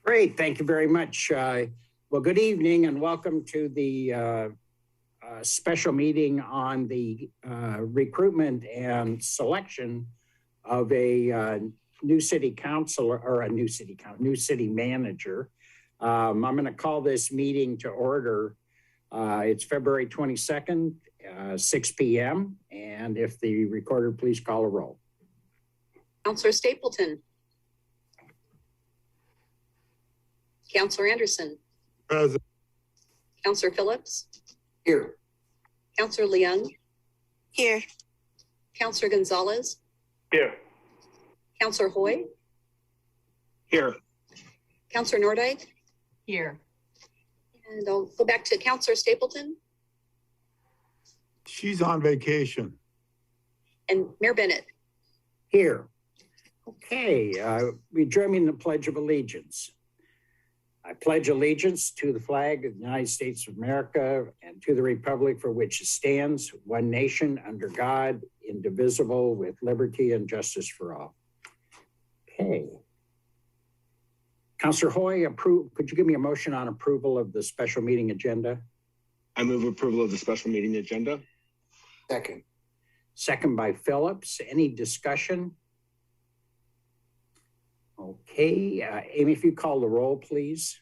Great, thank you very much. Well, good evening and welcome to the special meeting on the recruitment and selection of a new city council or new city manager. I'm going to call this meeting to order. It's February 22nd, 6 p.m. And if the recorder, please call a roll. Councillor Stapleton. Councillor Anderson. Present. Councillor Phillips. Here. Councillor Leung. Here. Councillor Gonzalez. Here. Councillor Hoy. Here. Councillor Nordyke. Here. And I'll go back to Councillor Stapleton. She's on vacation. And Mayor Bennett. Here. Okay, we join me in the Pledge of Allegiance. I pledge allegiance to the flag of the United States of America and to the republic for which it stands, one nation under God, indivisible, with liberty and justice for all. Okay. Councillor Hoy, could you give me a motion on approval of the special meeting agenda? I move approval of the special meeting agenda. Second. Second by Phillips. Any discussion? Okay, Amy, if you call the roll, please.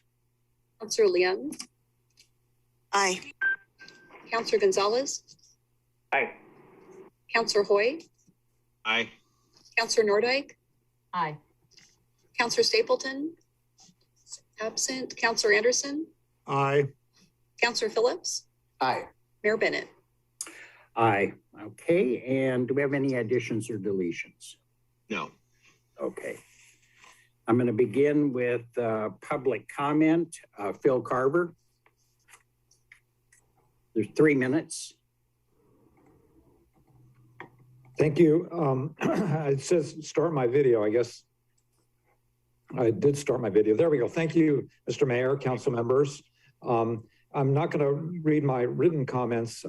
Councillor Leung. Aye. Councillor Gonzalez. Aye. Councillor Hoy. Aye. Councillor Nordyke. Aye. Councillor Stapleton. Absent. Councillor Anderson. Aye. Councillor Phillips. Aye. Mayor Bennett. Aye. Okay, and do we have any additions or deletions? No. Okay. I'm going to begin with public comment. Phil Carver. There's 3 minutes. Thank you. It says start my video. I guess I did start my video. There we go. Thank you, Mr. Mayor, council members. I'm not going to read my written comments.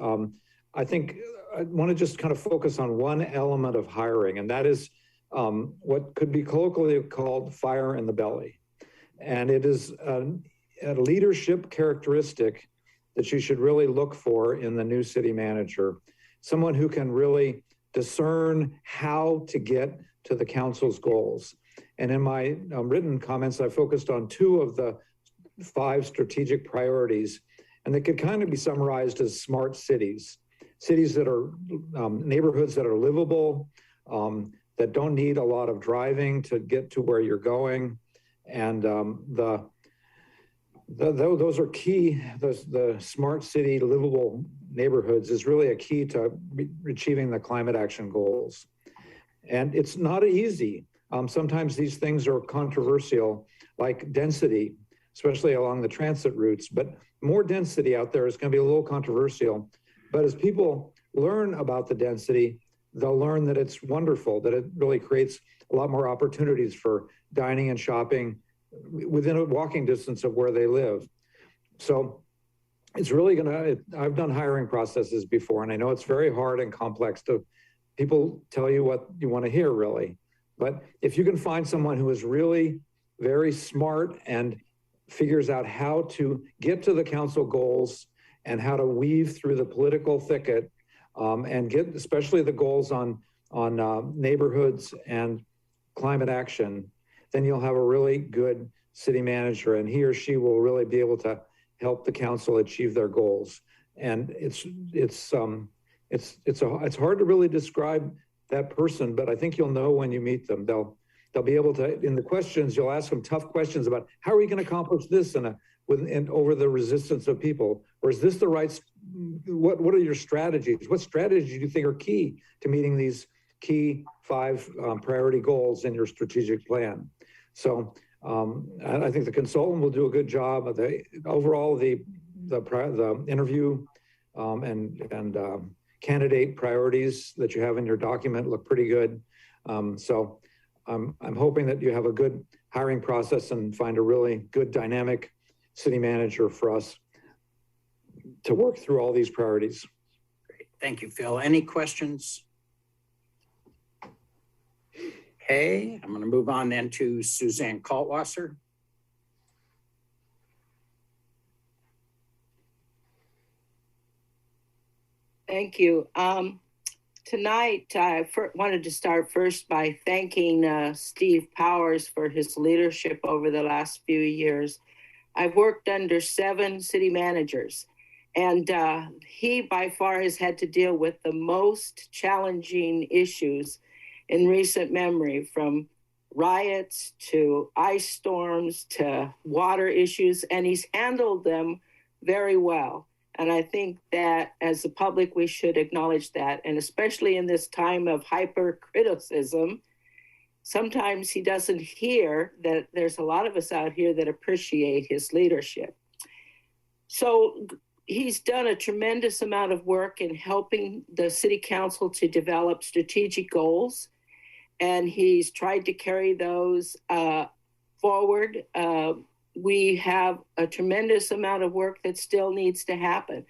I think I want to just kind of focus on one element of hiring, and that is what could be colloquially called fire in the belly. And it is a leadership characteristic that you should really look for in the new city manager. Someone who can really discern how to get to the council's goals. And in my written comments, I focused on 2 of the 5 strategic priorities, and they could kind of be summarized as smart cities. Cities that are neighborhoods that are livable, that don't need a lot of driving to get to where you're going. And those are key. The smart city, livable neighborhoods is really a key to achieving the climate action goals. And it's not easy. Sometimes these things are controversial, like density, especially along the transit routes, but more density out there is going to be a little controversial. But as people learn about the density, they'll learn that it's wonderful, that it really creates a lot more opportunities for dining and shopping within a walking distance of where they live. So it's really I've done hiring processes before, and I know it's very hard and complex to people tell you what you want to hear, really. But if you can find someone who is really very smart and figures out how to get to the council goals and how to weave through the political thicket and get especially the goals on neighborhoods and climate action, then you'll have a really good city manager, and he or she will really be able to help the council achieve their goals. And it's hard to really describe that person, but I think you'll know when you meet them. They'll be able to, in the questions, you'll ask them tough questions about how are you going to accomplish this and over the resistance of people, or is this the right? What are your strategies? What strategies do you think are key to meeting these key 5 priority goals in your strategic plan? So I think the consultant will do a good job of the interview and candidate priorities that you have in your document look pretty good. So I'm hoping that you have a good hiring process and find a really good dynamic city manager for us to work through all these priorities. Great. Thank you, Phil. Any questions? Okay, I'm going to move on then to Suzanne Kaltwasser. Thank you. Tonight, I wanted to start first by thanking Steve Powers for his leadership over the last few years. I've worked under 7 city managers, and he by far has had to deal with the most challenging issues in recent memory, from riots to ice storms to water issues, and he's handled them very well. And I think that as the public, we should acknowledge that. And especially in this time of hypercriticism, sometimes he doesn't hear that there's a lot of us out here that appreciate his leadership. So he's done a tremendous amount of work in helping the city council to develop strategic goals. And he's tried to carry those forward. We have a tremendous amount of work that still needs to happen.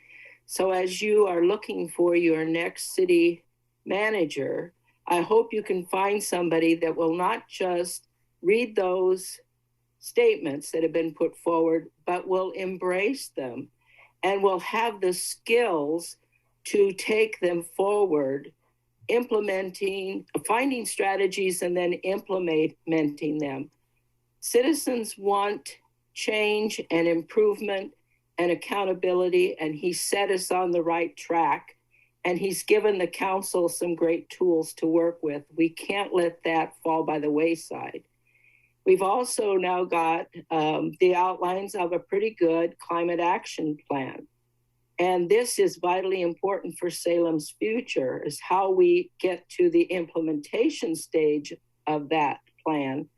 So as you are looking for your next city manager, I hope you can find somebody that will not just read those statements that have been put forward, but will embrace them and will have the skills to take them forward, finding strategies and then implementing them. Citizens want change and improvement and accountability, and he set us on the right track, and he's given the council some great tools to work with. We can't let that fall by the wayside. We've also now got the outlines of a pretty good climate action plan. And this is vitally important for Salem's future, is how we get to the implementation stage of that plan.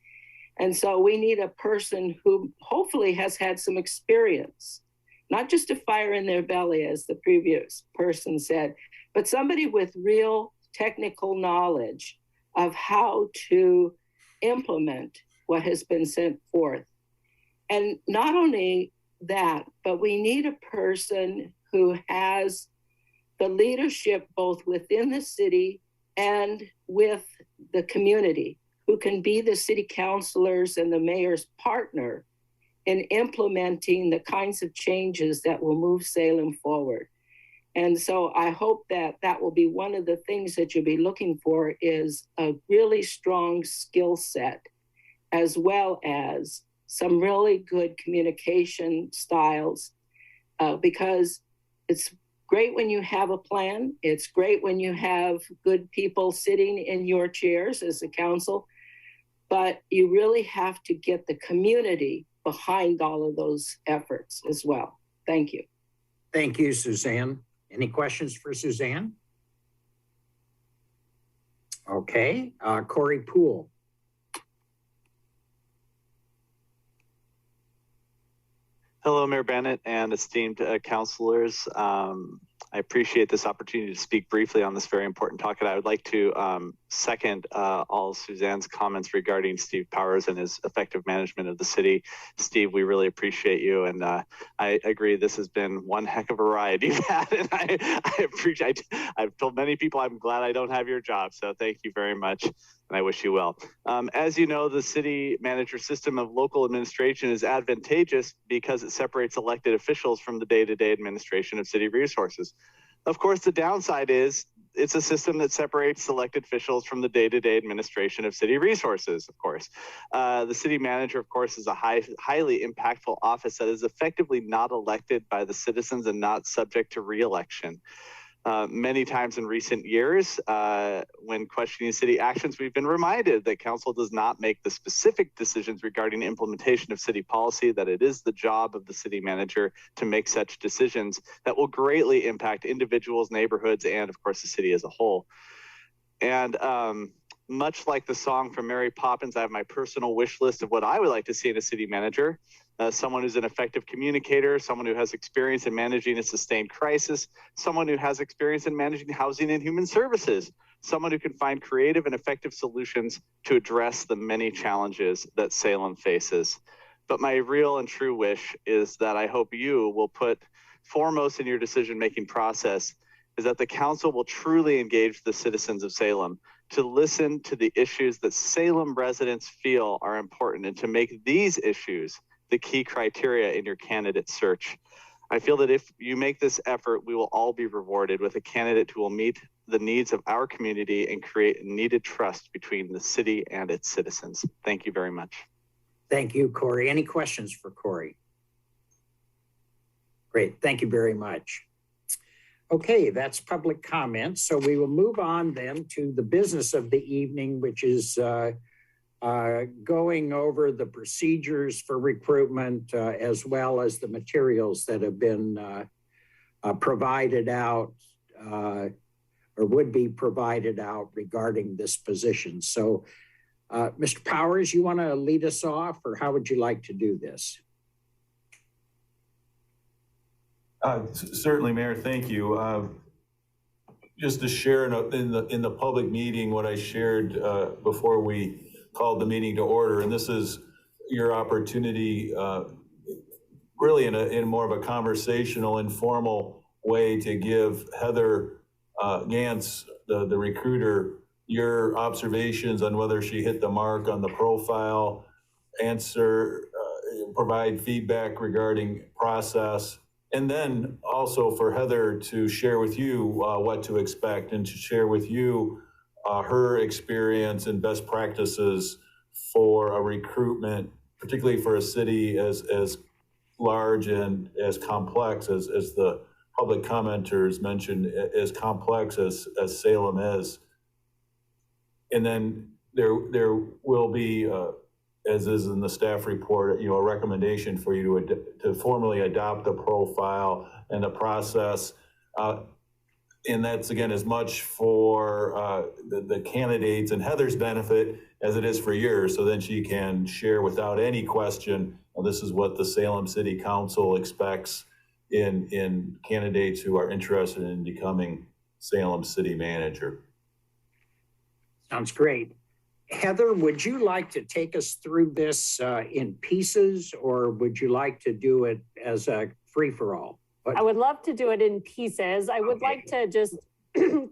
And so we need a person who hopefully has had some experience, not just a fire in their belly, as the previous person said, but somebody with real technical knowledge of how to implement what has been sent forth. And not only that, but we need a person who has the leadership both within the city and with the community, who can be the city councilors and the mayor's partner in implementing the kinds of changes that will move Salem forward. And so I hope that that will be one of the things that you'll be looking for, is a really strong skill set, as well as some really good communication styles, because it's great when you have a plan. It's great when you have good people sitting in your chairs as a council, but you really have to get the community behind all of those efforts as well. Thank you. Thank you, Suzanne. Any questions for Suzanne? Okay, Corey Poole. Hello, Mayor Bennett and esteemed councilors. I appreciate this opportunity to speak briefly on this very important topic. I would like to second all Suzanne's comments regarding Steve Powers and his effective management of the city. Steve, we really appreciate you. And I agree, this has been one heck of a ride you've had. And I appreciate, I've told many people I'm glad I don't have your job. So thank you very much. And I wish you well. As you know, the city manager system of local administration is advantageous because it separates elected officials from the day-to-day administration of city resources. Of course, the downside is it's a system that separates elected officials from the day-to-day administration of city resources, of course. The city manager, of course, is a highly impactful office that is effectively not elected by the citizens and not subject to re-election. Many times in recent years, when questioning city actions, we've been reminded that council does not make the specific decisions regarding implementation of city policy, that it is the job of the city manager to make such decisions that will greatly impact individuals, neighborhoods, and of course the city as a whole. And much like the song from Mary Poppins, I have my personal wish list of what I would like to see in a city manager. Someone who's an effective communicator, someone who has experience in managing a sustained crisis, someone who has experience in managing housing and human services, someone who can find creative and effective solutions to address the many challenges that Salem faces. But my real and true wish is that I hope you will put foremost in your decision-making process is that the council will truly engage the citizens of Salem to listen to the issues that Salem residents feel are important and to make these issues the key criteria in your candidate search. I feel that if you make this effort, we will all be rewarded with a candidate who will meet the needs of our community and create needed trust between the city and its citizens. Thank you very much. Thank you, Corey. Any questions for Corey? Great, thank you very much. Okay, that's public comment. So we will move on then to the business of the evening, which is going over the procedures for recruitment as well as the materials that have been provided out or would be provided out regarding this position. So Mr. Powers, you want to lead us off, or how would you like to do this? Certainly, Mayor, thank you. Just to share in the public meeting what I shared before we called the meeting to order, and this is your opportunity really in more of a conversational, informal way to give Heather Gantz, the recruiter, your observations on whether she hit the mark on the profile, provide feedback regarding process, and then also for Heather to share with you what to expect and to share with you her experience and best practices for a recruitment, particularly for a city as large and as complex as the public commenters mentioned, as complex as Salem is. And then there will be, as is in the staff report, a recommendation for you to formally adopt the profile and the process. And that's, again, as much for the candidates and Heather's benefit as it is for yours. So then she can share without any question, well, this is what the Salem City Council expects in candidates who are interested in becoming Salem City Manager. Sounds great. Heather, would you like to take us through this in pieces, or would you like to do it as a free-for-all? I would love to do it in pieces. I would like to just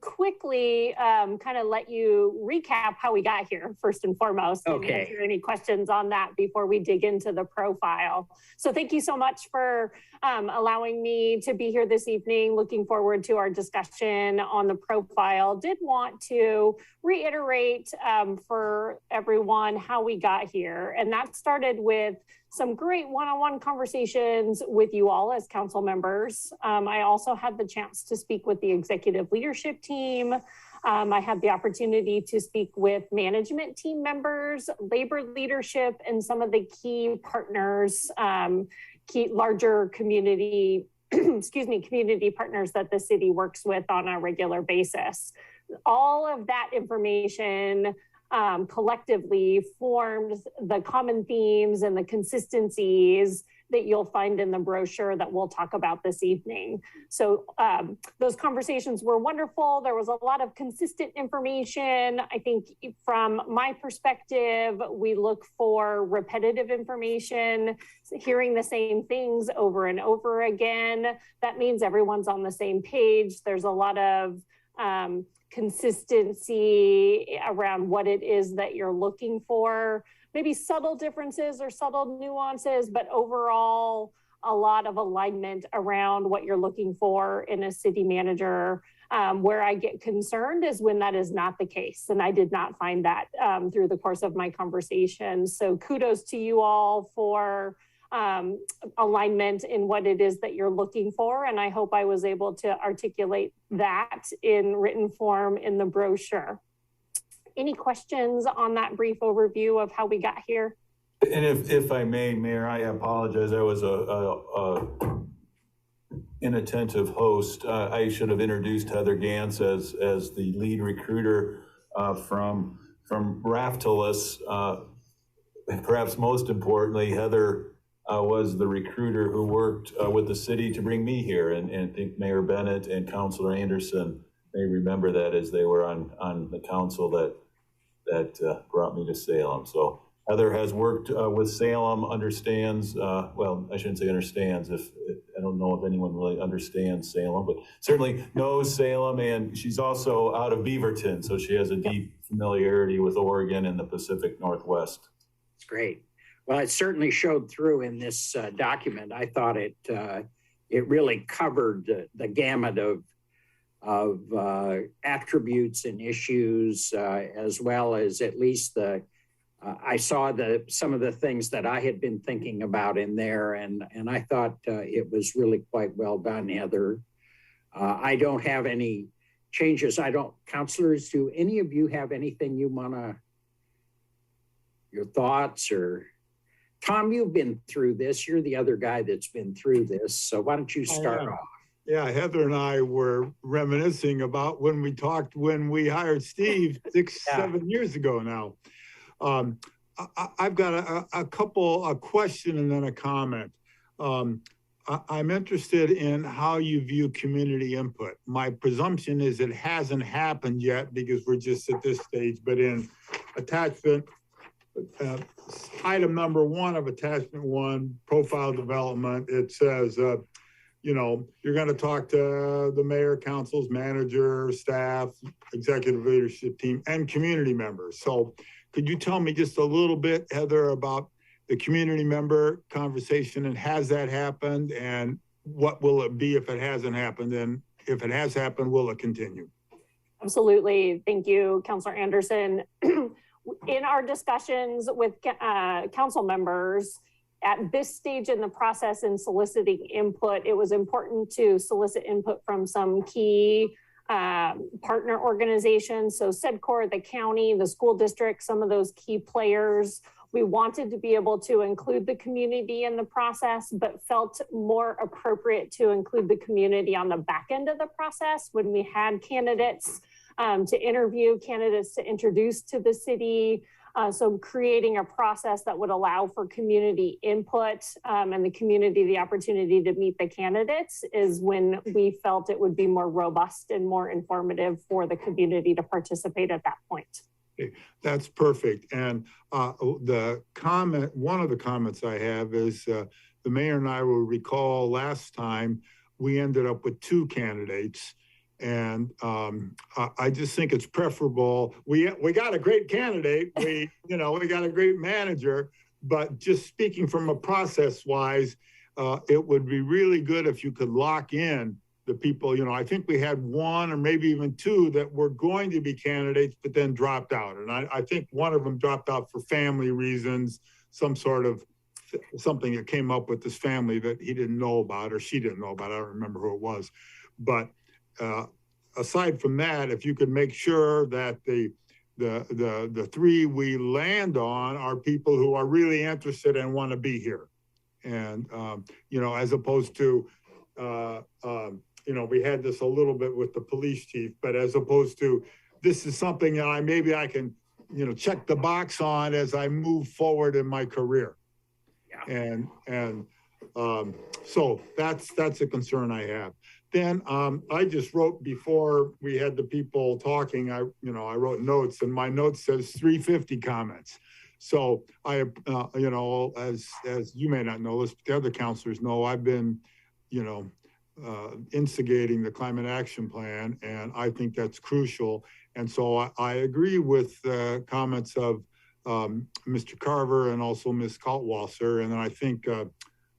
quickly kind of let you recap how we got here, first and foremost. And answer any questions on that before we dig into the profile. So thank you so much for allowing me to be here this evening. Looking forward to our discussion on the profile. Did want to reiterate for everyone how we got here. And that started with some great one-on-one conversations with you all as council members. I also had the chance to speak with the executive leadership team. I had the opportunity to speak with management team members, labor leadership, and some of the key partners, key larger community, community partners that the city works with on a regular basis. All of that information collectively forms the common themes and the consistencies that you'll find in the brochure that we'll talk about this evening. So those conversations were wonderful. There was a lot of consistent information. I think from my perspective, we look for repetitive information, hearing the same things over and over again. That means everyone's on the same page. There's a lot of consistency around what it is that you're looking for, maybe subtle differences or subtle nuances, but overall a lot of alignment around what you're looking for in a city manager. Where I get concerned is when that is not the case. And I did not find that through the course of my conversation. So kudos to you all for alignment in what it is that you're looking for. And I hope I was able to articulate that in written form in the brochure. Any questions on that brief overview of how we got here? And if I may, Mayor, I apologize. I was a inattentive host. I should have introduced Heather Gantz as the lead recruiter from Raftelis. Perhaps most importantly, Heather was the recruiter who worked with the city to bring me here. And I think Mayor Bennett and Councilor Anderson may remember that as they were on the council that brought me to Salem. So Heather has worked with Salem, understands, well, I shouldn't say understands, I don't know if anyone really understands Salem, but certainly knows Salem, and she's also out of Beaverton, so she has a deep familiarity with Oregon and the Pacific Northwest. That's great. Well, it certainly showed through in this document. I thought it it really covered the gamut of attributes and issues, as well as at least I saw some of the things that I had been thinking about in there, and I thought it was really quite well done, Heather. I don't have any changes. Counselors, do any of you have anything you your thoughts? Or Tom, you've been through this. You're the other guy that's been through this. So why don't you start off? Yeah, Heather and I were reminiscing about when we hired Steve 7 years ago now. I've got a question and then a comment. I'm interested in how you view community input. My presumption is it hasn't happened yet because we're just at this stage, but in attachment, item number 1 of attachment 1, profile development, it says, you know, you're going to talk to the mayor, councils, manager, staff, executive leadership team, and community members. So could you tell me just a little bit, Heather, about the community member conversation, and has that happened, and what will it be if it hasn't happened? And if it has happened, will it continue? Absolutely. Thank you, Councilor Anderson. In our discussions with council members, at this stage in the process in soliciting input, it was important to solicit input from some key partner organizations. So SEDCOR, the county, the school district, some of those key players. We wanted to be able to include the community in the process, but felt more appropriate to include the community on the back end of the process when we had candidates to interview, candidates to introduce to the city. So creating a process that would allow for community input and the community the opportunity to meet the candidates is when we felt it would be more robust and more informative for the community to participate at that point. Okay, that's perfect. And one of the comments I have is the mayor and I will recall last time we ended up with 2 candidates. And I just think it's preferable. We got a great candidate. We got a great manager, but just speaking from a process wise, it would be really good if you could lock in the people. You know, I think we had 1 or maybe even 2 that were going to be candidates, but then dropped out. And I think one of them dropped out for family reasons, something that came up with this family that he didn't know about, or she didn't know about. I don't remember who it was, but aside from that, if you could make sure that the 3 we land on are people who are really interested and want to be here, and as opposed to we had this a little bit with the police chief, but as opposed to this is something that I can check the box on as I move forward in my career, and so that's a concern I have. Then I just wrote before we had the people talking. I wrote notes, and my note says 350 comments. So I, as you may not know, as the other counselors know, I've been, instigating the climate action plan, and I think that's crucial. And so I agree with the comments of Mr. Carver and also Ms. Kaltwasser, and then I think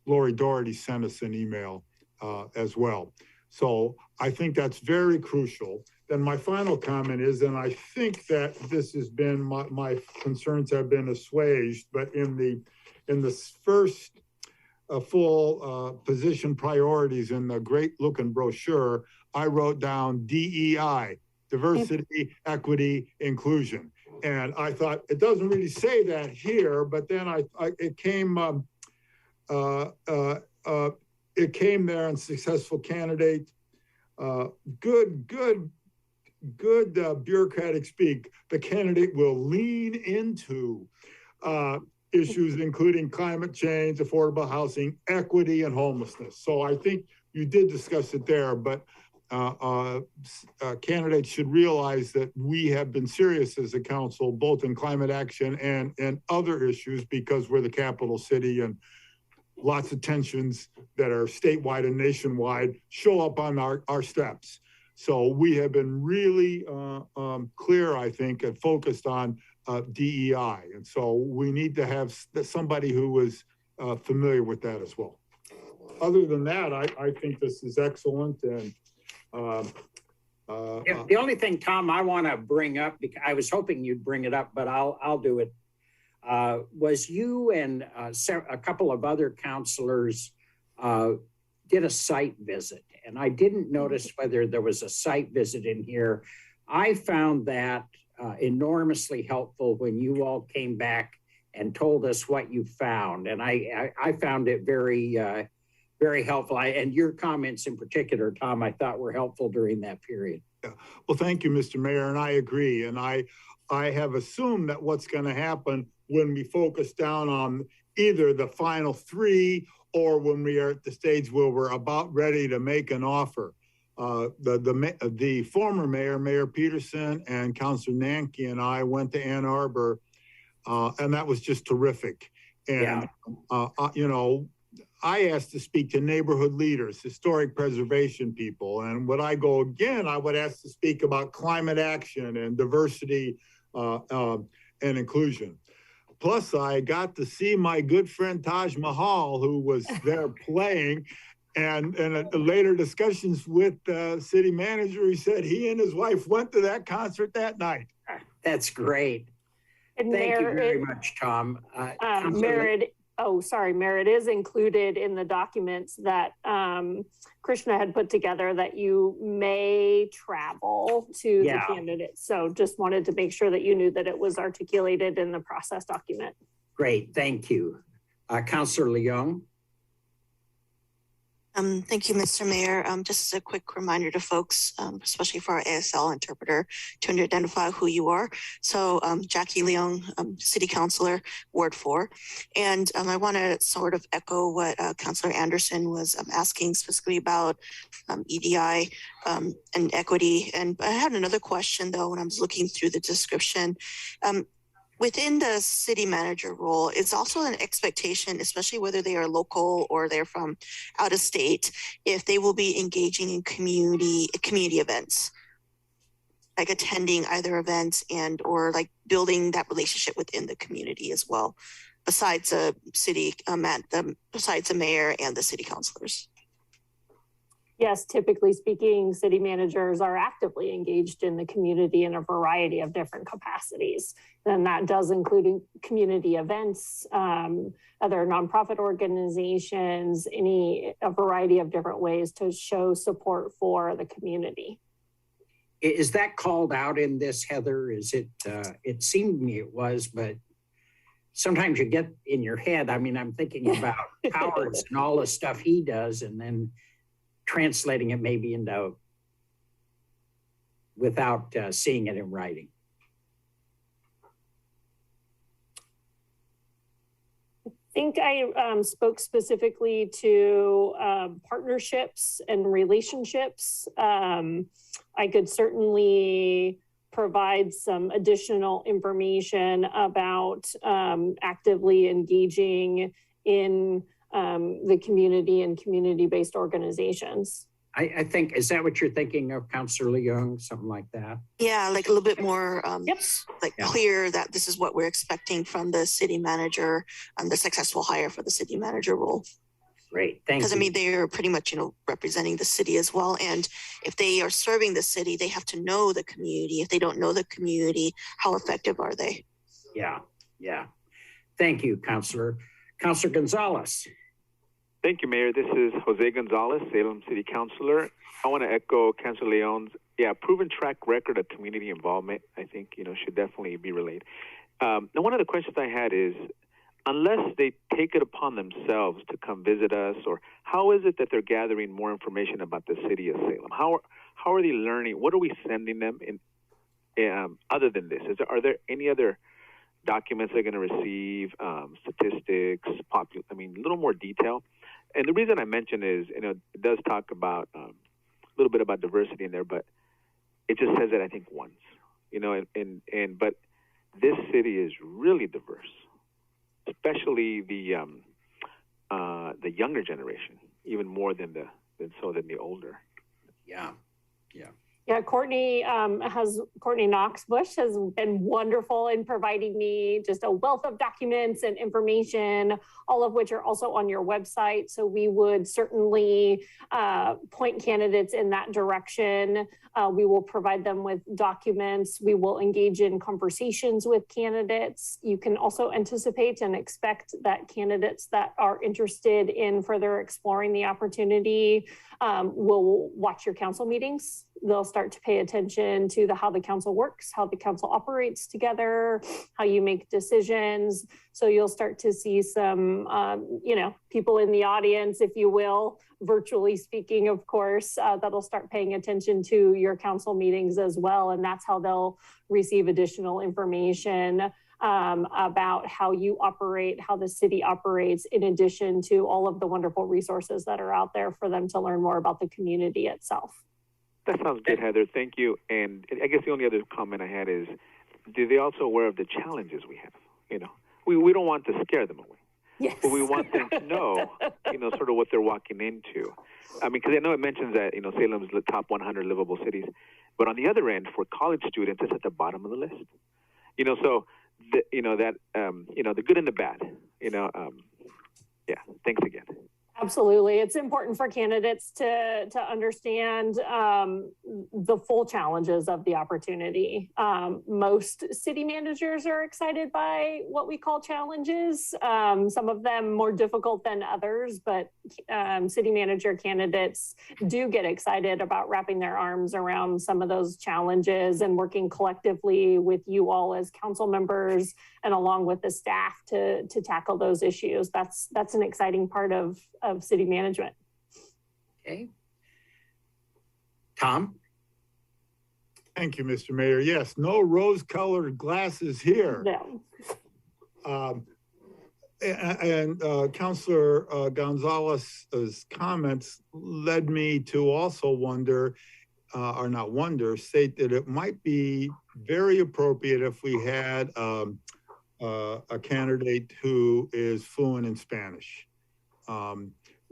Lori Doherty sent us an email as well. So I think that's very crucial. Then my final comment is, and I think that this has been, my concerns have been assuaged, but in the first full position priorities in the great looking brochure, I wrote down DEI, diversity, equity, inclusion. And I thought it doesn't really say that here, but then it came there in successful candidate. Good bureaucratic speak. The candidate will lean into issues including climate change, affordable housing, equity, and homelessness. So I think you did discuss it there, but candidates should realize that we have been serious as a council, both in climate action and other issues, because we're the capital city, and lots of tensions that are statewide and nationwide show up on our steps. So we have been really clear, I think, and focused on DEI. And so we need to have somebody who is familiar with that as well. other than that, I think this is excellent. And the only thing, Tom, I want to bring up, because I was hoping you'd bring it up, but I'll do it. Was you and a couple of other counselors did a site visit, and I didn't notice whether there was a site visit in here. I found that enormously helpful when you all came back and told us what you found, and I found it very very helpful. And your comments in particular, Tom, I thought were helpful during that period. Yeah. Well, thank you, Mr. Mayor, and I agree. And I have assumed that what's going to happen when we focus down on either the final three or when we are at the stage where we're about ready to make an offer. The former mayor, Mayor Peterson, and Councilor Nanke and I went to Ann Arbor, and that was just terrific. And, you know, I asked to speak to neighborhood leaders, historic preservation people. And when I go again, I would ask to speak about climate action and diversity and inclusion. Plus, I got to see my good friend Taj Mahal, who was there playing. And at later discussions with the city manager, he said he and his wife went to that concert that night. That's great. And Thank you very much, Tom. Mayor, it is included in the documents that Krishna had put together that you may travel to the candidates. So just wanted to make sure that you knew that it was articulated in the process document. Great, thank you. Councilor Leung. Thank you, Mr. Mayor. Just as a quick reminder to folks, especially for our ASL interpreter, to identify who you are. So Jackie Leung, City Councilor, Ward 4. And I want to sort of echo what Councilor Anderson was asking specifically about EDI and equity. And I had another question, though, when I was looking through the description. Within the city manager role, it's also an expectation, especially whether they are local or they're from out of state, if they will be engaging in community events, like attending either events and or like building that relationship within the community as well, besides a city, besides the mayor and the city councilors. Yes, typically speaking, city managers are actively engaged in the community in a variety of different capacities. And that does include community events, other nonprofit organizations, a variety of different ways to show support for the community. Is that called out in this, Heather? Is it, it seemed to me it was, but sometimes you get in your head, I mean, I'm thinking about Powers and all the stuff he does, and then translating it maybe into without seeing it in writing. I think I spoke specifically to partnerships and relationships. I could certainly provide some additional information about actively engaging in the community and community-based organizations. I think, is that what you're thinking of, Councilor Leung, something like that? Yeah, like a little bit more clear that this is what we're expecting from the city manager and the successful hire for the city manager role. Great, thank you. Because I mean, they're pretty much, you know, representing the city as well. And if they are serving the city, they have to know the community. If they don't know the community, how effective are they? Yeah. Thank you, Councilor. Councilor Gonzalez. Thank you, Mayor. This is Jose Gonzalez, Salem City Councilor. I want to echo Councilor Leon's, proven track record of community involvement, I think, you know, should definitely be relayed. Now, one of the questions I had is, unless they take it upon themselves to come visit us, or how is it that they're gathering more information about the city of Salem? How are they learning? What are we sending them in, other than this? Are there any other documents they're going to receive, statistics, a little more detail? And the reason I mention is, you know, it does talk about a little bit about diversity in there, but it just says it, I think, once, you know, but this city is really diverse, especially the younger generation, even more than the older. Yeah. Yeah, Courtney Knox Bush has been wonderful in providing me just a wealth of documents and information, all of which are also on your website. So we would certainly point candidates in that direction. We will provide them with documents. We will engage in conversations with candidates. You can also anticipate and expect that candidates that are interested in further exploring the opportunity will watch your council meetings. They'll start to pay attention to how the council works, how the council operates together, how you make decisions. So you'll start to see some, people in the audience, if you will, virtually speaking, of course, that'll start paying attention to your council meetings as well. And that's how they'll receive additional information about how you operate, how the city operates, in addition to all of the wonderful resources that are out there for them to learn more about the community itself. That sounds good, Heather. Thank you. And I guess the only other comment I had is, are they also aware of the challenges we have? We don't want to scare them away. Yes. But we want them to know, sort of what they're walking into. I mean, because I know it mentions that, Salem's the top 100 livable cities. But on the other end, for college students, it's at the bottom of the list. So, the good and the bad, thanks again. Absolutely. It's important for candidates to understand the full challenges of the opportunity. Most city managers are excited by what we call challenges. Some of them more difficult than others, but city manager candidates do get excited about wrapping their arms around some of those challenges and working collectively with you all as council members and along with the staff to tackle those issues. That's an exciting part of city management. Okay. Tom? Thank you, Mr. Mayor. Yes, no rose-colored glasses here. No. Councilor Gonzalez's comments led me to also wonder, state that it might be very appropriate if we had a candidate who is fluent in Spanish.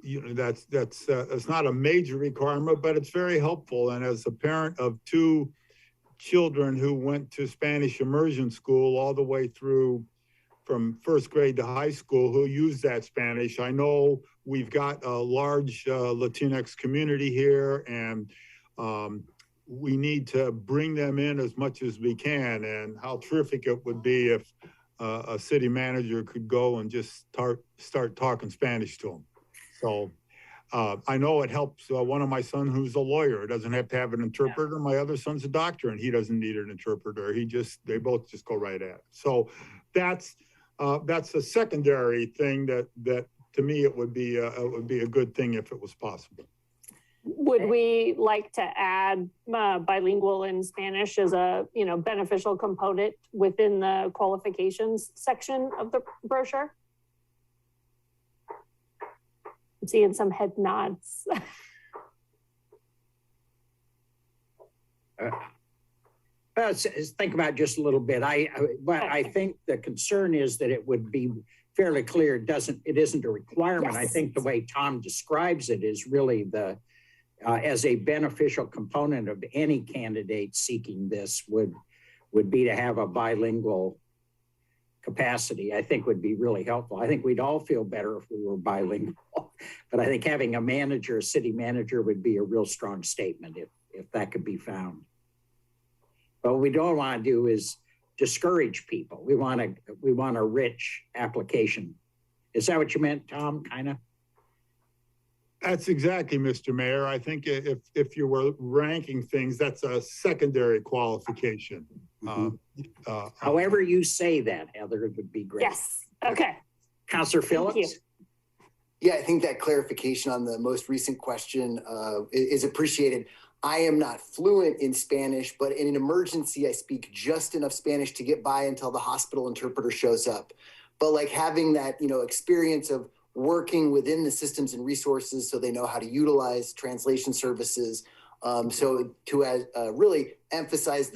That's not a major requirement, but it's very helpful. And as a parent of two children who went to Spanish immersion school all the way through from first grade to high school, who use that Spanish, I know we've got a large Latinx community here, and we need to bring them in as much as we can. And how terrific it would be if a city manager could go and just start talking Spanish to them. So I know it helps one of my sons who's a lawyer, doesn't have to have an interpreter. My other son's a doctor and he doesn't need an interpreter. They both just go right at it. So that's a secondary thing that to me it would be a good thing if it was possible. Would we like to add bilingual in Spanish as a beneficial component within the qualifications section of the brochure? I'm seeing some head nods. Let's think about it just a little bit. I think the concern is that it would be fairly clear. It isn't a requirement. Yes. I think the way Tom describes it is really as a beneficial component of any candidate seeking this would be to have a bilingual capacity. I think would be really helpful. I think we'd all feel better if we were bilingual, but I think having a city manager would be a real strong statement if that could be found. But what we don't want to do is discourage people. We want a rich application. Is that what you meant, Tom, kind of? That's exactly, Mr. Mayor. I think if you were ranking things, that's a secondary qualification. Mm-hmm. However you say that, Heather, it would be great. Yes. Okay. Councilor Phillips? Yeah, I think that clarification on the most recent question is appreciated. I am not fluent in Spanish, but in an emergency, I speak just enough Spanish to get by until the hospital interpreter shows up. But like having that, experience of working within the systems and resources so they know how to utilize translation services. So to really emphasize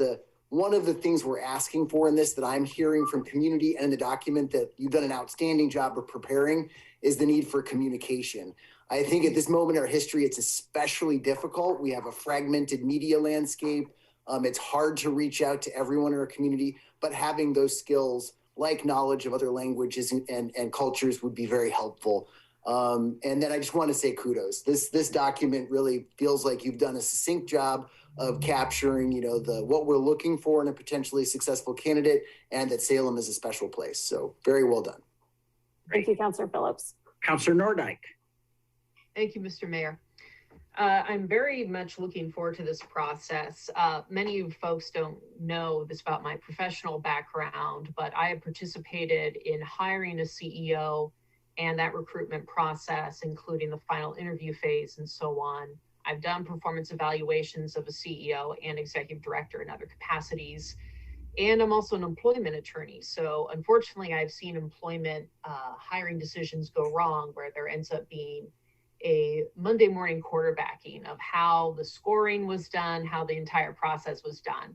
one of the things we're asking for in this that I'm hearing from community and in the document that you've done an outstanding job of preparing is the need for communication. I think at this moment in our history, it's especially difficult. We have a fragmented media landscape. It's hard to reach out to everyone in our community, but having those skills like knowledge of other languages and cultures would be very helpful. And then I just want to say kudos. This document really feels like you've done a succinct job of capturing, what we're looking for in a potentially successful candidate, and that Salem is a special place. So very well done. Thank you, Councilor Phillips. Councilor Nordijk. Thank you, Mr. Mayor. I'm very much looking forward to this process. Many of you folks don't know this about my professional background, but I have participated in hiring a CEO and that recruitment process, including the final interview phase and so on. I've done performance evaluations of a CEO and executive director in other capacities, and I'm also an employment attorney. So unfortunately, I've seen employment hiring decisions go wrong where there ends up being a Monday morning quarterbacking of how the scoring was done, how the entire process was done.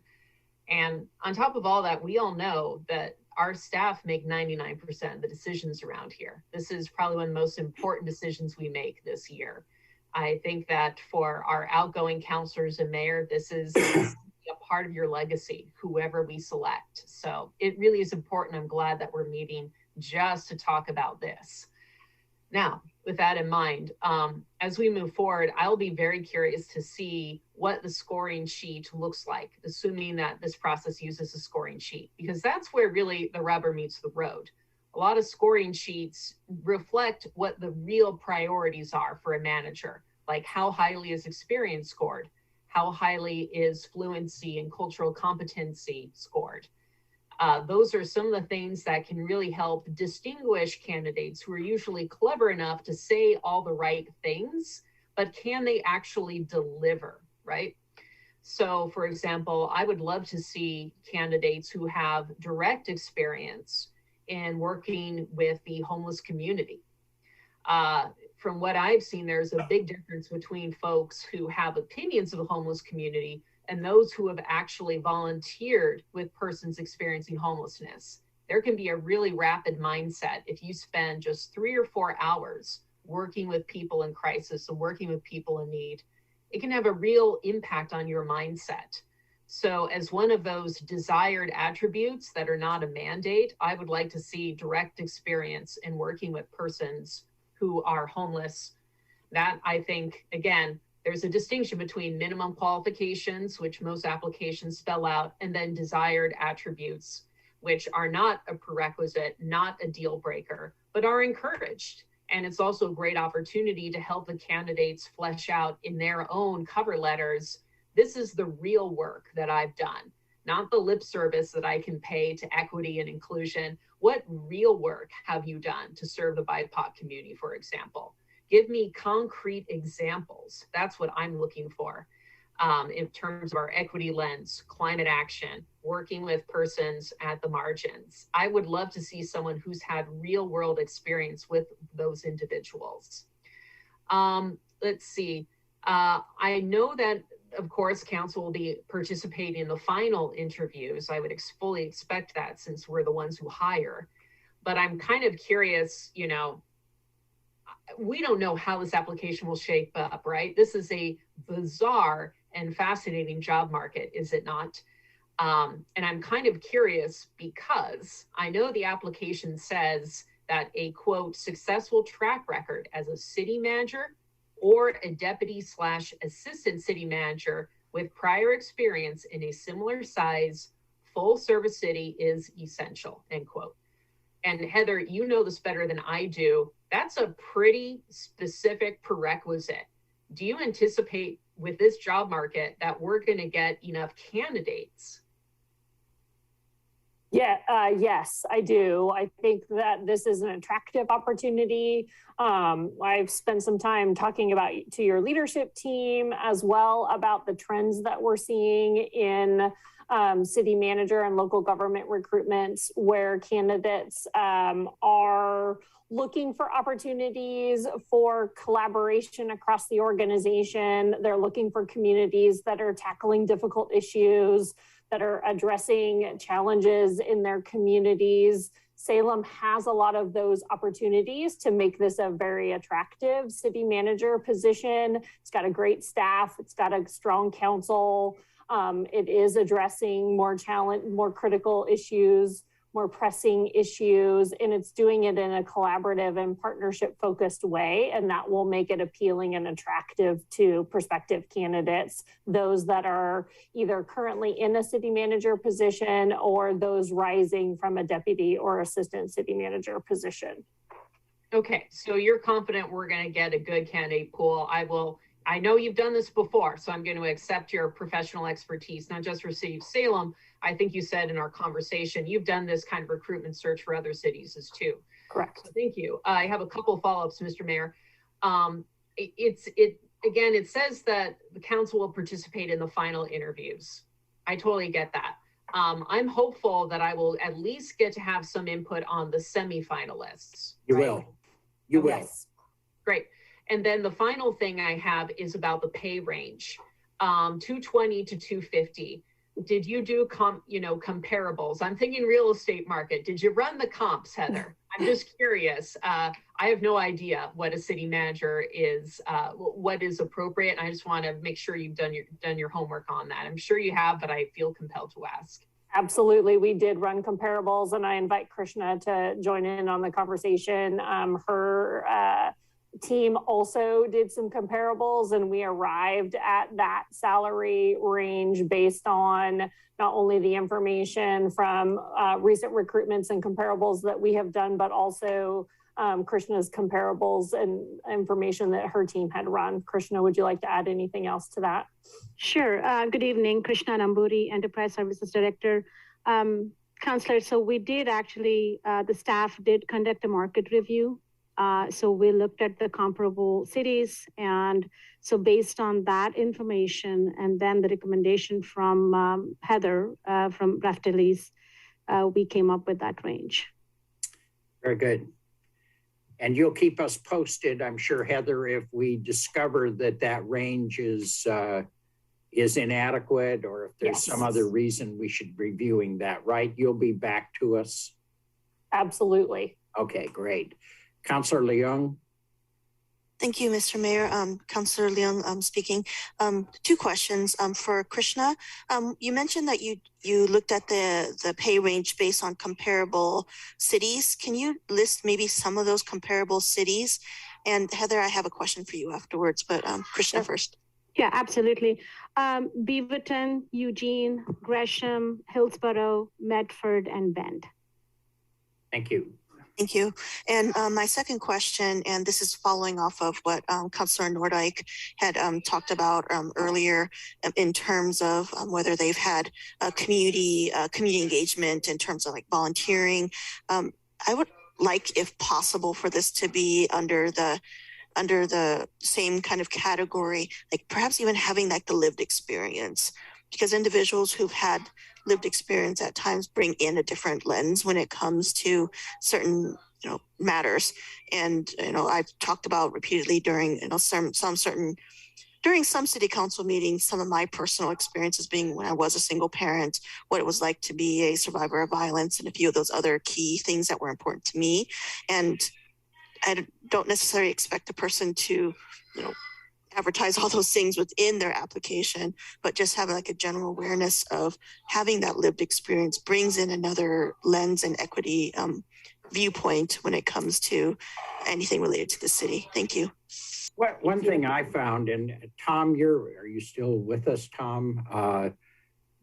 And on top of all that, we all know that our staff make 99% of the decisions around here. This is probably one of the most important decisions we make this year. I think that for our outgoing councilors and mayor, this is a part of your legacy, whoever we select. So it really is important. I'm glad that we're meeting just to talk about this. Now, with that in mind, as we move forward, I'll be very curious to see what the scoring sheet looks like, assuming that this process uses a scoring sheet, because that's where really the rubber meets the road. A lot of scoring sheets reflect what the real priorities are for a manager, like how highly is experience scored, how highly is fluency and cultural competency scored. Those are some of the things that can really help distinguish candidates who are usually clever enough to say all the right things, but can they actually deliver, right? So, for example, I would love to see candidates who have direct experience in working with the homeless community. From what I've seen, there's a big difference between folks who have opinions of the homeless community and those who have actually volunteered with persons experiencing homelessness. There can be a really rapid mindset if you spend just 3 or 4 hours working with people in crisis and working with people in need. It can have a real impact on your mindset. So as one of those desired attributes that are not a mandate, I would like to see direct experience in working with persons who are homeless. That, I think, again, there's a distinction between minimum qualifications, which most applications spell out, and then desired attributes, which are not a prerequisite, not a deal breaker, but are encouraged. And it's also a great opportunity to help the candidates flesh out in their own cover letters, this is the real work that I've done, not the lip service that I can pay to equity and inclusion. What real work have you done to serve the BIPOC community, for example? Give me concrete examples. That's what I'm looking for in terms of our equity lens, climate action, working with persons at the margins. I would love to see someone who's had real world experience with those individuals. Let's see. I know that, of course, council will be participating in the final interviews. I would fully expect that since we're the ones who hire. But I'm kind of curious, we don't know how this application will shape up, right? This is a bizarre and fascinating job market, is it not? And I'm kind of curious because I know the application says that a, quote, successful track record as a city manager or a deputy/assistant city manager with prior experience in a similar size, full service city is essential, end quote. And Heather, you know this better than I do. That's a pretty specific prerequisite. Do you anticipate with this job market that we're going to get enough candidates? Yeah, yes, I do. I think that this is an attractive opportunity. I've spent some time talking about to your leadership team as well about the trends that we're seeing in city manager and local government recruitments, where candidates are looking for opportunities for collaboration across the organization. They're looking for communities that are tackling difficult issues, that are addressing challenges in their communities. Salem has a lot of those opportunities to make this a very attractive city manager position. It's got a great staff. It's got a strong council. It is addressing more critical issues, more pressing issues, and it's doing it in a collaborative and partnership focused way. And that will make it appealing and attractive to prospective candidates, those that are either currently in a city manager position or those rising from a deputy or assistant city manager position. Okay, so you're confident we're going to get a good candidate pool. I know you've done this before, so I'm going to accept your professional expertise, not just for City of Salem. I think you said in our conversation, you've done this kind of recruitment search for other cities as too. Correct. So thank you. I have a couple of follow-ups, Mr. Mayor. It says that the council will participate in the final interviews. I totally get that. I'm hopeful that I will at least get to have some input on the semifinalists. You will. You will. Yes. Great. And then the final thing I have is about the pay range, 220 to 250. Did you do comparables? I'm thinking real estate market. Did you run the comps, Heather? I'm just curious. I have no idea what a city manager is, what is appropriate. I just want to make sure you've done your homework on that. I'm sure you have, but I feel compelled to ask. Absolutely. We did run comparables, and I invite Krishna to join in on the conversation. Her team also did some comparables, and we arrived at that salary range based on not only the information from recent recruitments and comparables that we have done, but also Krishna's comparables and information that her team had run. Krishna, would you like to add anything else to that? Sure. Good evening, Krishna Namburi, Enterprise Services Director. Counselor, so we did actually, the staff did conduct a market review. So we looked at the comparable cities, and so based on that information and then the recommendation from Heather from Raftelis, we came up with that range. Very good. And you'll keep us posted, I'm sure, Heather, if we discover that range is inadequate, or if there's some other reason we should be reviewing that, right? You'll be back to us? Absolutely. Okay, great. Councillor Leung. Thank you, Mr. Mayor. Councillor Leung speaking. Two questions for Krishna. You mentioned that you looked at the pay range based on comparable cities. Can you list maybe some of those comparable cities? And Heather, I have a question for you afterwards, but Krishna first. Yeah, absolutely. Beaverton, Eugene, Gresham, Hillsborough, Medford, and Bend. Thank you. Thank you. And my second question, and this is following off of what Councillor Nordyke had talked about earlier in terms of whether they've had community engagement in terms of like volunteering. I would like, if possible, for this to be under the same kind of category, like perhaps even having like the lived experience, because individuals who've had lived experience at times bring in a different lens when it comes to certain matters. And I've talked about repeatedly during some city council meetings, some of my personal experiences being when I was a single parent, what it was like to be a survivor of violence, and a few of those other key things that were important to me. And I don't necessarily expect a person to advertise all those things within their application, but just having like a general awareness of having that lived experience brings in another lens and equity viewpoint when it comes to anything related to the city. Thank you. One thing I found, and Tom, are you still with us, Tom?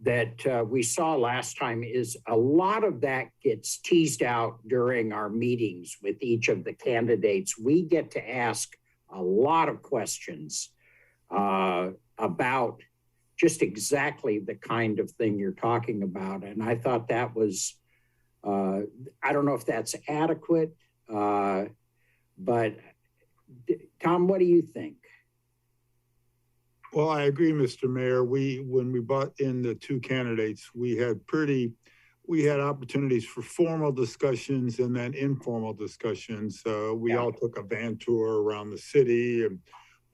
That we saw last time is a lot of that gets teased out during our meetings with each of the candidates. We get to ask a lot of questions about just exactly the kind of thing you're talking about. And I thought that was, I don't know if that's adequate, but Tom, what do you think? Well, I agree, Mr. Mayor. When we brought in the two candidates, we had opportunities for formal discussions and then informal discussions. We all took a van tour around the city, and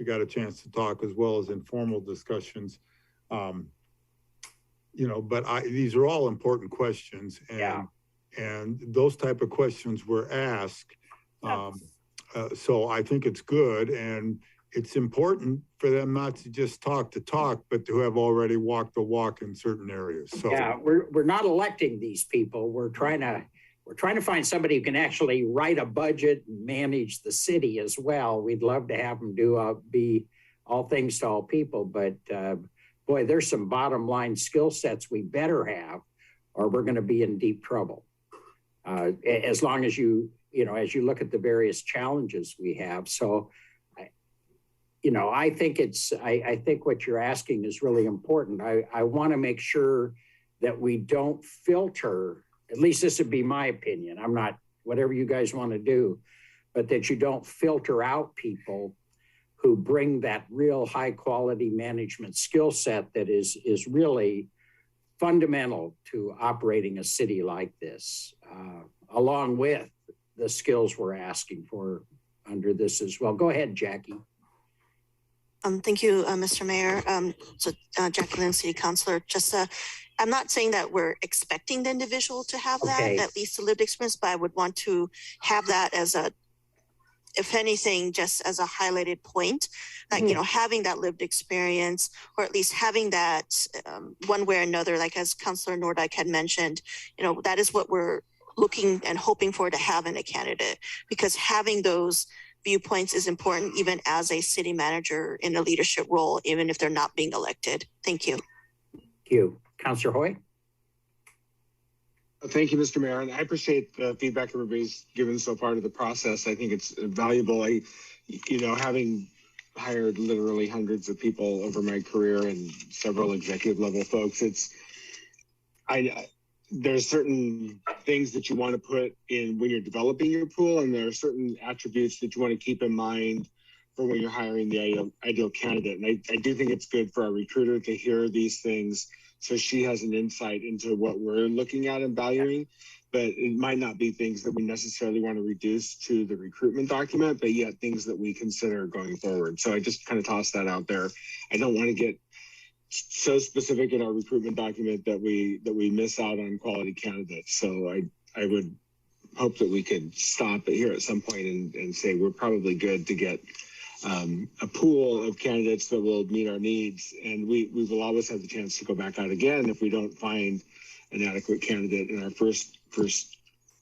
we got a chance to talk as well as informal discussions. But these are all important questions, and And those type of questions were asked. So I think it's good, and it's important for them not to just talk the talk, but to have already walked the walk in certain areas. So yeah, we're not electing these people. We're trying to find somebody who can actually write a budget and manage the city as well. We'd love to have them be all things to all people, but boy, there's some bottom line skill sets we better have, or we're going to be in deep trouble. As long as as you look at the various challenges we have. So, I think I think what you're asking is really important. I want to make sure that we don't filter, at least this would be my opinion. I'm not, whatever you guys want to do, but that you don't filter out people who bring that real high quality management skill set that is really fundamental to operating a city like this, along with the skills we're asking for under this as well. Go ahead, Jackie. Thank you, Mr. Mayor. Jackie Leung, City Councilor. I'm not saying that we're expecting the individual to have that, at least a lived experience, but I would want to have that as if anything, just as a highlighted point, like, having that lived experience, or at least having that one way or another, like as Councilor Nordyke had mentioned, that is what we're looking and hoping for to have in a candidate, because having those viewpoints is important even as a city manager in a leadership role, even if they're not being elected. Thank you. Thank you. Councilor Hoy? Thank you, Mr. Mayor. And I appreciate the feedback everybody's given so far to the process. I think it's valuable. Having hired literally hundreds of people over my career and several executive level folks, there's certain things that you want to put in when you're developing your pool, and there are certain attributes that you want to keep in mind for when you're hiring the ideal candidate. And I do think it's good for our recruiter to hear these things, so she has an insight into what we're looking at and valuing. But it might not be things that we necessarily want to reduce to the recruitment document, but yet things that we consider going forward. So I just kind of toss that out there. I don't want to get so specific in our recruitment document that we miss out on quality candidates. So I would hope that we could stop here at some point and say we're probably good to get a pool of candidates that will meet our needs, and we will always have the chance to go back out again if we don't find an adequate candidate in our first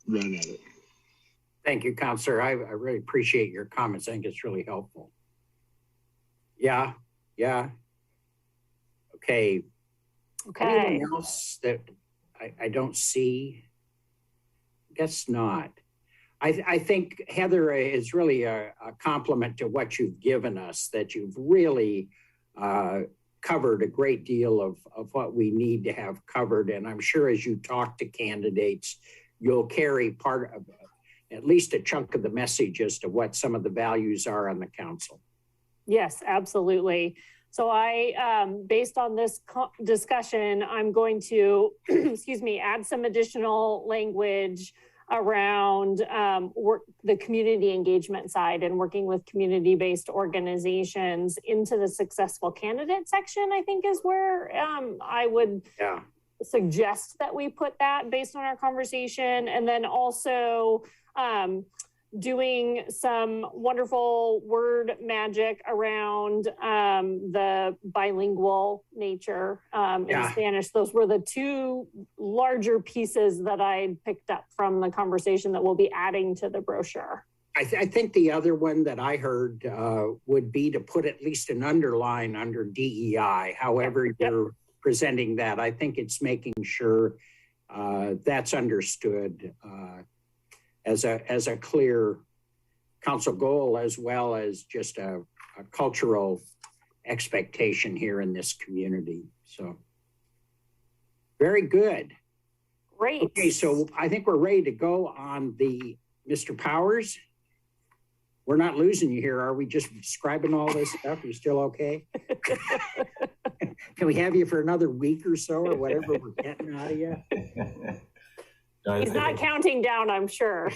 run at it. Thank you, Councilor. I really appreciate your comments. I think it's really helpful. Yeah. Okay. Anyone else that I don't see? Guess not. I think, Heather, is really a compliment to what you've given us, that you've really covered a great deal of what we need to have covered. And I'm sure as you talk to candidates, you'll carry part of, at least a chunk of the message as to what some of the values are on the council. Yes, absolutely. So based on this discussion, I'm going to, add some additional language around the community engagement side and working with community-based organizations into the successful candidate section, I think is where I would suggest that we put that based on our conversation. And then also doing some wonderful word magic around the bilingual nature in Spanish. Those were the two larger pieces that I picked up from the conversation that we'll be adding to the brochure. I think the other one that I heard would be to put at least an underline under DEI, however you're presenting that. I think it's making sure that's understood as a clear council goal, as well as just a cultural expectation here in this community. So very good. Great. Okay, so I think we're ready to go on the Mr. Powers. We're not losing you here, are we? Just describing all this stuff? You still okay? Can we have you for another week or so, or whatever we're getting out of you? He's not counting down, I'm sure.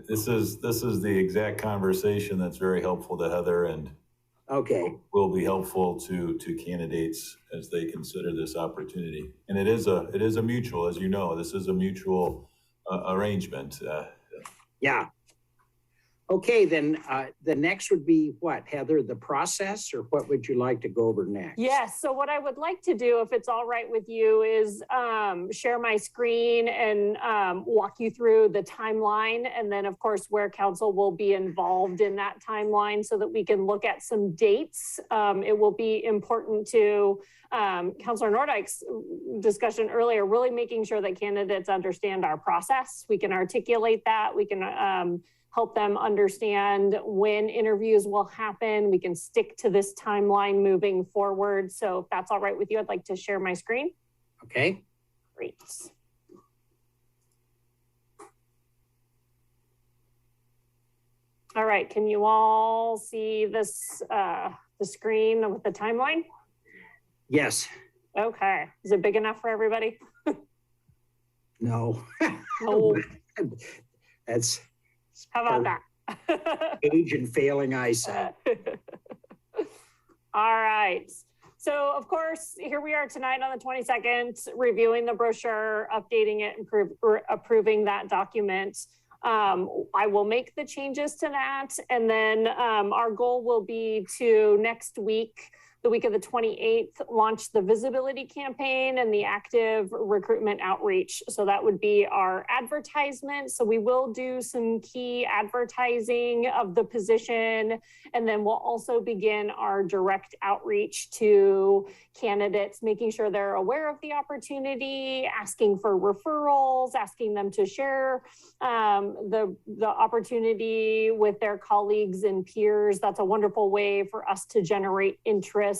This is the exact conversation that's very helpful to Heather, and Okay. will be helpful to candidates as they consider this opportunity. And it is a mutual, as you know, this is a mutual arrangement. Yeah. Okay, then the next would be what, Heather, the process, or what would you like to go over next? Yes, so what I would like to do, if it's all right with you, is share my screen and walk you through the timeline, and then of course where council will be involved in that timeline so that we can look at some dates. It will be important to Councilor Nordeich's discussion earlier, really making sure that candidates understand our process. We can articulate that, we can help them understand when interviews will happen. We can stick to this timeline moving forward. So if that's all right with you, I'd like to share my screen. Okay. Great. All right, can you all see this, the screen with the timeline? Yes. Okay, is it big enough for everybody? No. No. That's how about that? Age and failing eyesight. All right. So of course, here we are tonight on the 22nd, reviewing the brochure, updating it, and approving that document. I will make the changes to that. And then our goal will be to next week, the week of the 28th, launch the visibility campaign and the active recruitment outreach. So that would be our advertisement. So we will do some key advertising of the position, and then we'll also begin our direct outreach to candidates, making sure they're aware of the opportunity, asking for referrals, asking them to share the opportunity with their colleagues and peers. That's a wonderful way for us to generate interest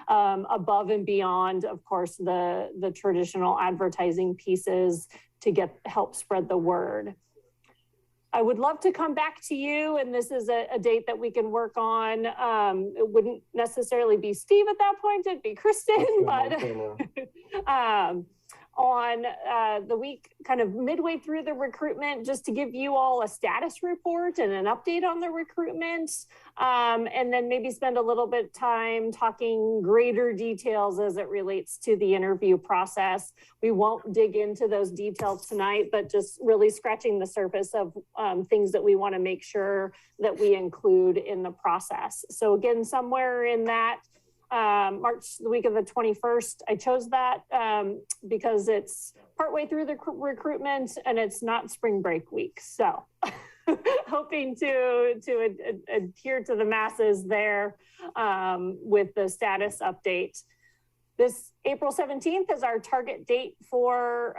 above and beyond, of course, the traditional advertising pieces to help spread the word. I would love to come back to you, and this is a date that we can work on. It wouldn't necessarily be Steve at that point, it'd be Kristen, but on the week kind of midway through the recruitment, just to give you all a status report and an update on the recruitment, and then maybe spend a little bit of time talking greater details as it relates to the interview process. We won't dig into those details tonight, but just really scratching the surface of things that we want to make sure that we include in the process. So again, somewhere in that March, the week of the 21st. I chose that because it's partway through the recruitment and it's not spring break week. So hoping to adhere to the masses there with the status update. This April 17th is our target date for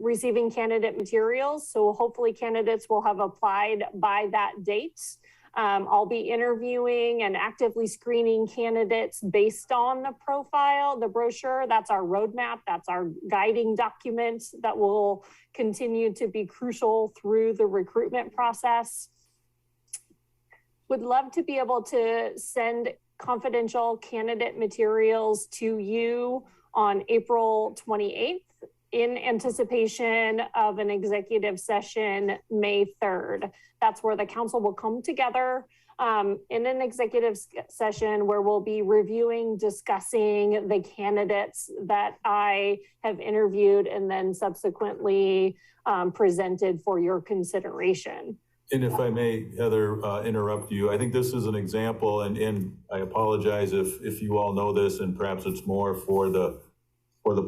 receiving candidate materials. So hopefully candidates will have applied by that date. I'll be interviewing and actively screening candidates based on the profile, the brochure. That's our roadmap. That's our guiding document that will continue to be crucial through the recruitment process. Would love to be able to send confidential candidate materials to you on April 28th in anticipation of an executive session May 3rd. That's where the council will come together in an executive session where we'll be reviewing, discussing the candidates that I have interviewed and then subsequently presented for your consideration. And if I may, Heather, interrupt you, I think this is an example, and I apologize if you all know this, and perhaps it's more for the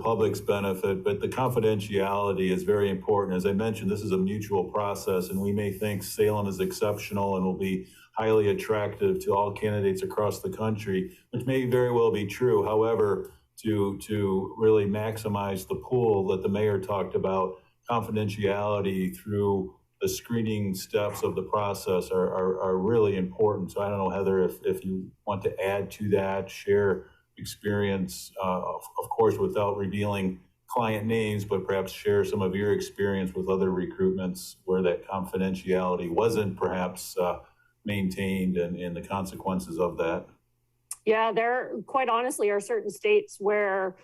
public's benefit, but the confidentiality is very important. As I mentioned, this is a mutual process, and we may think Salem is exceptional and will be highly attractive to all candidates across the country, which may very well be true. However, to really maximize the pool that the mayor talked about, confidentiality through the screening steps of the process are really important. So I don't know, Heather, if you want to add to that, share experience, of course, without revealing client names, but perhaps share some of your experience with other recruitments where that confidentiality wasn't perhaps maintained and the consequences of that. Yeah, there quite honestly are certain states where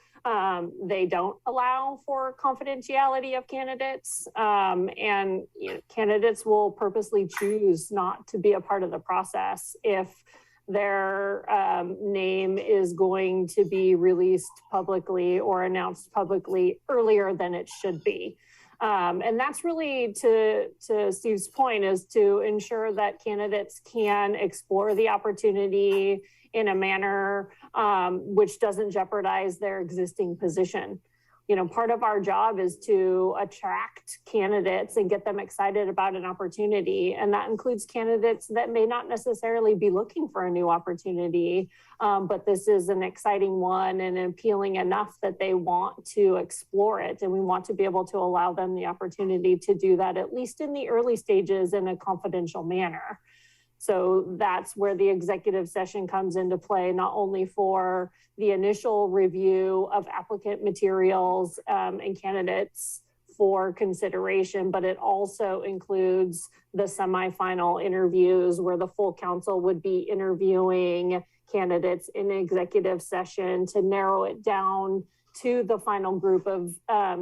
they don't allow for confidentiality of candidates, and candidates will purposely choose not to be a part of the process if their name is going to be released publicly or announced publicly earlier than it should be. And that's really, to Steve's point, is to ensure that candidates can explore the opportunity in a manner which doesn't jeopardize their existing position. You know, part of our job is to attract candidates and get them excited about an opportunity. And that includes candidates that may not necessarily be looking for a new opportunity, but this is an exciting one and appealing enough that they want to explore it. And we want to be able to allow them the opportunity to do that, at least in the early stages, in a confidential manner. So that's where the executive session comes into play, not only for the initial review of applicant materials and candidates for consideration, but it also includes the semifinal interviews where the full council would be interviewing candidates in executive session to narrow it down to the final group of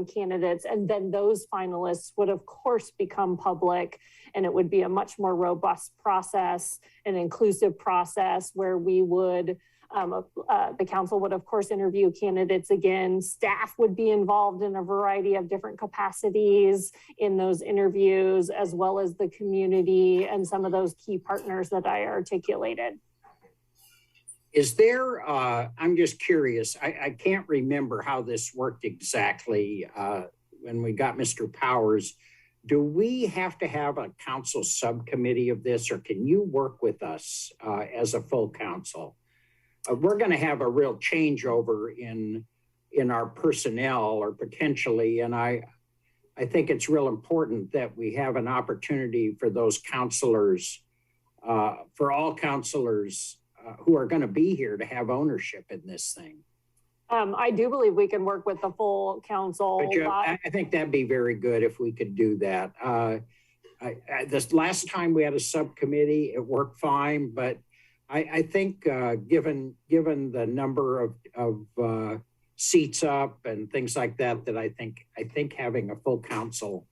candidates. And then those finalists would of course become public, and it would be a much more robust process, an inclusive process where we would, the council would of course interview candidates again. Staff would be involved in a variety of different capacities in those interviews, as well as the community and some of those key partners that I articulated. Is there, I'm just curious, I can't remember how this worked exactly when we got Mr. Powers. Do we have to have a council subcommittee of this, or can you work with us as a full council? We're going to have a real changeover in our personnel, or potentially, and I think it's real important that we have an opportunity for those counselors, for all counselors who are going to be here, to have ownership in this thing. I do believe we can work with the full council. I think that'd be very good if we could do that. This last time we had a subcommittee, it worked fine, but I think given the number of seats up and things like that, that I think having a full council,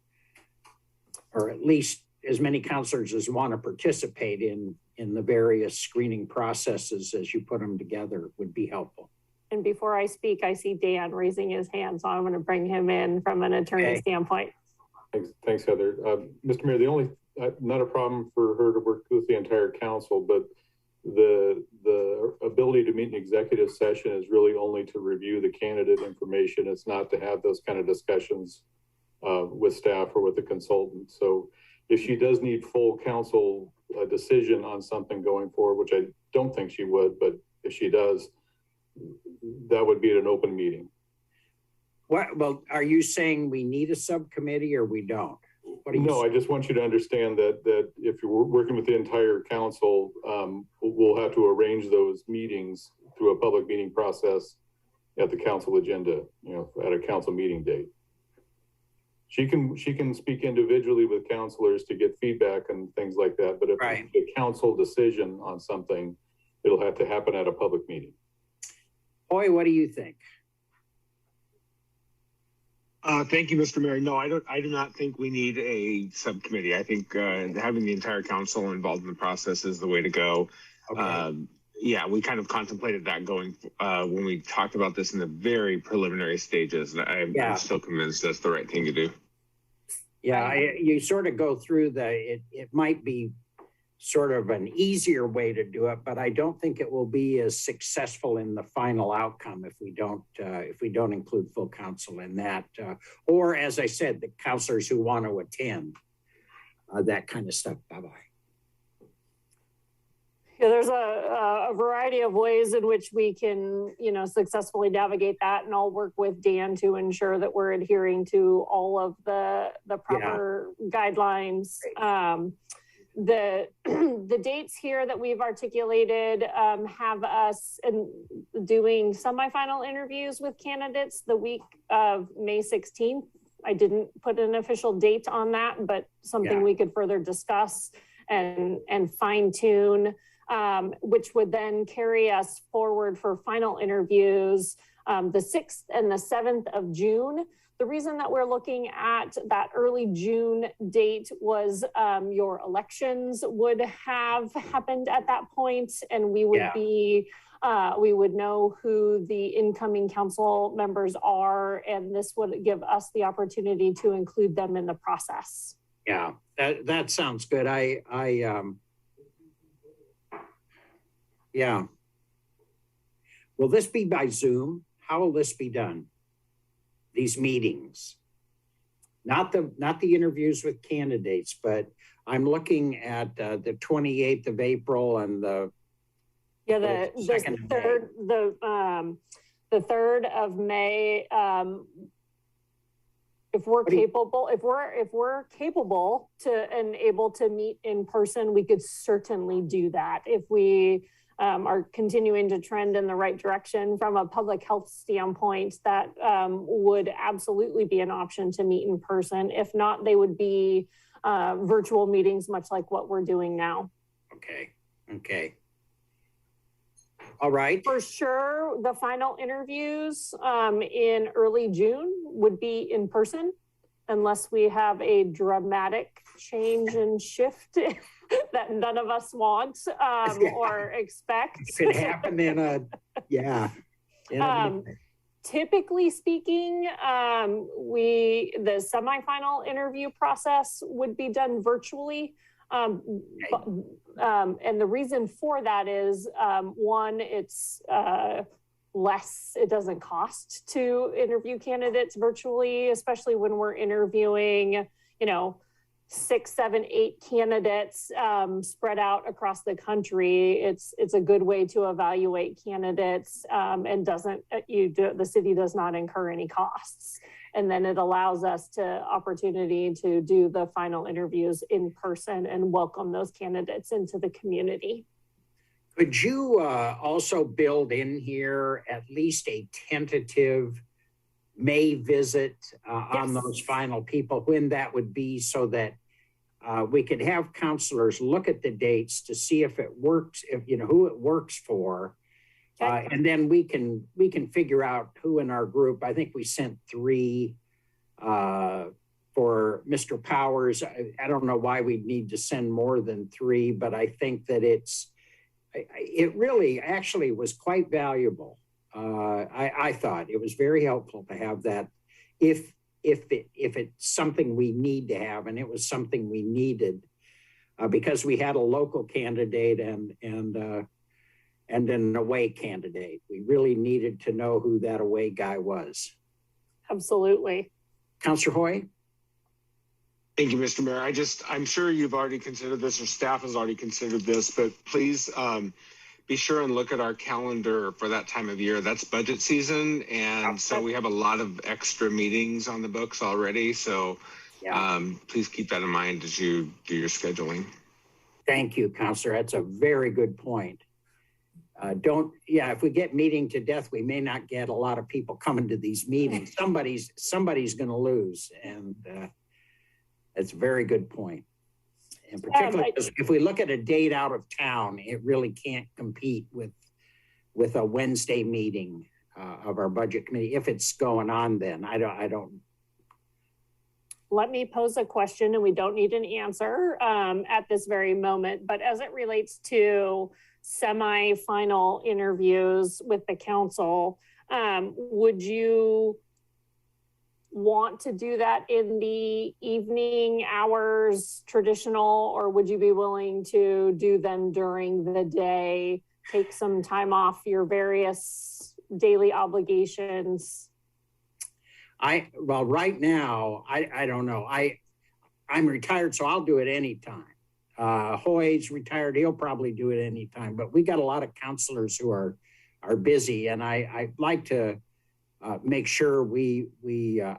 or at least as many counselors as want to participate in the various screening processes as you put them together, would be helpful. And before I speak, I see Dan raising his hand, so I'm going to bring him in from an attorney standpoint. Thanks, Heather. Mr. Mayor, the only, not a problem for her to work with the entire council, but the ability to meet an executive session is really only to review the candidate information. It's not to have those kind of discussions with staff or with the consultant. So if she does need full council decision on something going forward, which I don't think she would, but if she does, that would be at an open meeting. Well, are you saying we need a subcommittee or we don't? No, I just want you to understand that if you're working with the entire council, we'll have to arrange those meetings through a public meeting process at the council agenda, at a council meeting date. She can speak individually with counselors to get feedback and things like that. But if it's a council decision on something, it'll have to happen at a public meeting. Hoy, what do you think? Thank you, Mr. Mayor. No, I do not think we need a subcommittee. I think having the entire council involved in the process is the way to go. Okay. Yeah, we kind of contemplated that going when we talked about this in the very preliminary stages. And I'm still convinced that's the right thing to do. Yeah, you sort of go through it might be sort of an easier way to do it, but I don't think it will be as successful in the final outcome if we don't include full council in that, or as I said, the counselors who want to attend, that kind of stuff. Bye-bye. Yeah, there's a variety of ways in which we can, successfully navigate that, and I'll work with Dan to ensure that we're adhering to all of the proper guidelines. The dates here that we've articulated have us doing semifinal interviews with candidates the week of May 16th. I didn't put an official date on that, but something we could further discuss and fine tune, which would then carry us forward for final interviews the 6th and the 7th of June. The reason that we're looking at that early June date was your elections would have happened at that point, and we would be, we would know who the incoming council members are, and this would give us the opportunity to include them in the process. Yeah, that sounds good. Yeah. Will this be by Zoom? How will this be done? These meetings, not the interviews with candidates, but I'm looking at the 28th of April and the the 3rd of May. If we're capable, if we're capable to and able to meet in person, we could certainly do that. If we are continuing to trend in the right direction from a public health standpoint, that would absolutely be an option to meet in person. If not, they would be virtual meetings, much like what we're doing now. Okay. All right. For sure, the final interviews in early June would be in person, unless we have a dramatic change and shift that none of us want or expect. It could happen in a, typically speaking, the semifinal interview process would be done virtually. And the reason for that is, one, it's less, it doesn't cost to interview candidates virtually, especially when we're interviewing, 6, 7, 8 candidates spread out across the country. It's a good way to evaluate candidates and the city does not incur any costs. And then it allows us opportunity to do the final interviews in person and welcome those candidates into the community. Could you also build in here at least a tentative May visit on those final people, when that would be, so that we could have counselors look at the dates to see if it works, if who it works for. And then we can figure out who in our group. I think we sent 3 for Mr. Powers. I don't know why we need to send more than 3, but I think that it really actually was quite valuable. I thought it was very helpful to have that if it's something we need to have, and it was something we needed because we had a local candidate and an away candidate. We really needed to know who that away guy was. Absolutely. Councilor Hoy? Thank you, Mr. Mayor. I'm sure you've already considered this, or staff has already considered this, but please be sure and look at our calendar for that time of year. That's budget season. And so we have a lot of extra meetings on the books already. So please keep that in mind as you do your scheduling. Thank you, Councilor. That's a very good point. If we get meeting to death, we may not get a lot of people coming to these meetings. Somebody's going to lose. And that's a very good point. And particularly if we look at a date out of town, it really can't compete with a Wednesday meeting of our budget committee. If it's going on, then I don't. Let me pose a question, and we don't need an answer at this very moment, but as it relates to semi-final interviews with the council, would you want to do that in the evening hours traditional, or would you be willing to do them during the day, take some time off your various daily obligations? Well, right now, I don't know. I'm retired, so I'll do it anytime. Hoy's retired, he'll probably do it anytime, but we got a lot of counselors who are busy, and I'd like to make sure we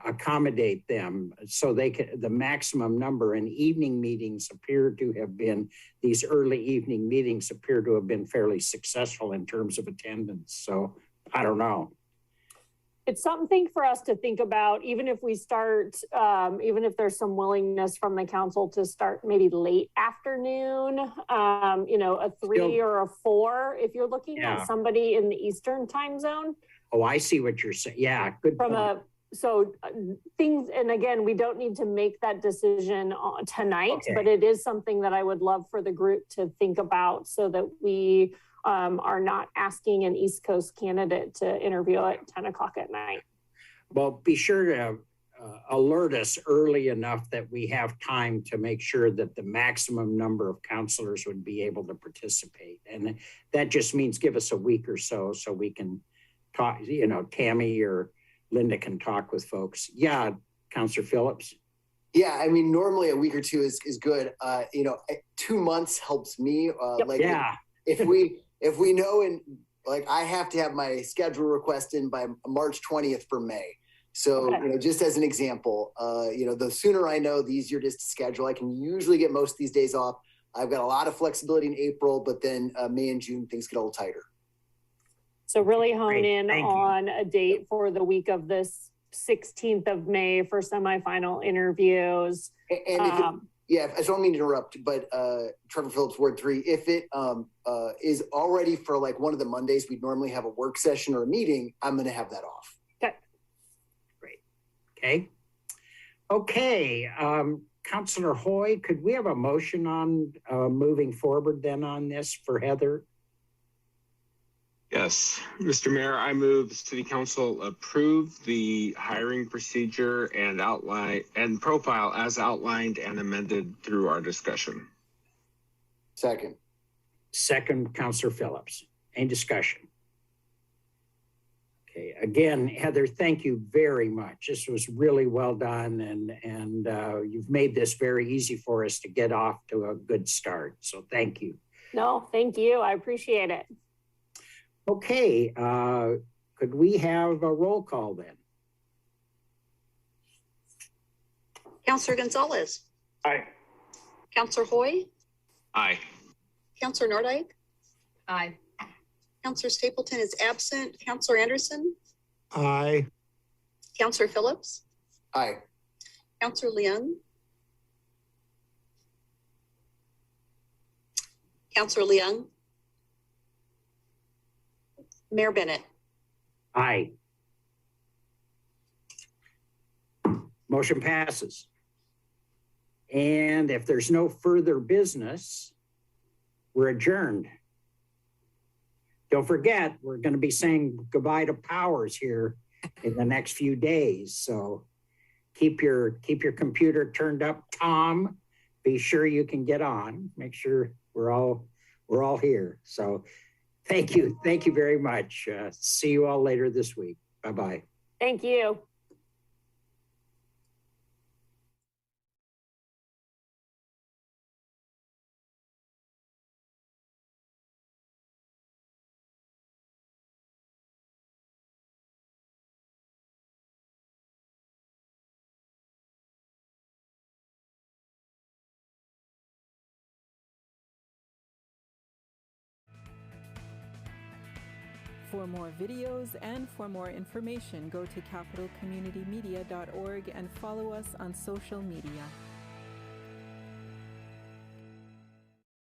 accommodate them so they can, the maximum number. And evening meetings appear to have been, these early evening meetings appear to have been fairly successful in terms of attendance. So I don't know. It's something for us to think about, even if we start, even if there's some willingness from the council to start maybe late afternoon, a 3 or a 4, if you're looking at somebody in the Eastern time zone. Oh, I see what you're saying. Yeah, good point. things, and again, we don't need to make that decision tonight, but it is something that I would love for the group to think about so that we are not asking an East Coast candidate to interview at 10 o'clock at night. Well, be sure to alert us early enough that we have time to make sure that the maximum number of counselors would be able to participate. And that just means give us a week or so we can talk, you know, Tammy or Linda can talk with folks. Yeah, Counselor Phillips. Yeah, I mean, normally a week or two is good. 2 months helps me. If we know, and like I have to have my schedule request in by March 20th for May. So, just as an example, the sooner I know, the easier it is to schedule. I can usually get most of these days off. I've got a lot of flexibility in April, but then May and June, things get a little tighter. So really hone in on a date for the week of this 16th of May for semifinal interviews. I don't mean to interrupt, but Trevor Phillips, Ward 3, if it is already for like one of the Mondays, we'd normally have a work session or a meeting, I'm going to have that off. Okay. Great. Okay. Councilor Hoy, could we have a motion on moving forward then on this for Heather? Yes, Mr. Mayor, I move the City Council approve the hiring procedure and outline and profile as outlined and amended through our discussion. Second, Councilor Phillips. Any discussion? Okay, again, Heather, thank you very much. This was really well done, and you've made this very easy for us to get off to a good start. So thank you. No, thank you. I appreciate it. Okay, could we have a roll call then? Counselor Gonzalez. Aye. Counselor Hoy. Aye. Counselor Nordijk. Aye. Counselor Stapleton is absent. Counselor Anderson. Aye. Counselor Phillips. aye. Counselor Leung. Counselor Leung. Mayor Bennett. Aye. Motion passes. And if there's no further business, we're adjourned. Don't forget, we're going to be saying goodbye to Powers here in the next few days. So keep your computer turned up, Tom. Be sure you can get on. Make sure we're all here. So thank you very much. See you all later this week. Bye-bye. Thank you. For more videos and for more information, go to capitalcommunitymedia.org and follow us on social media.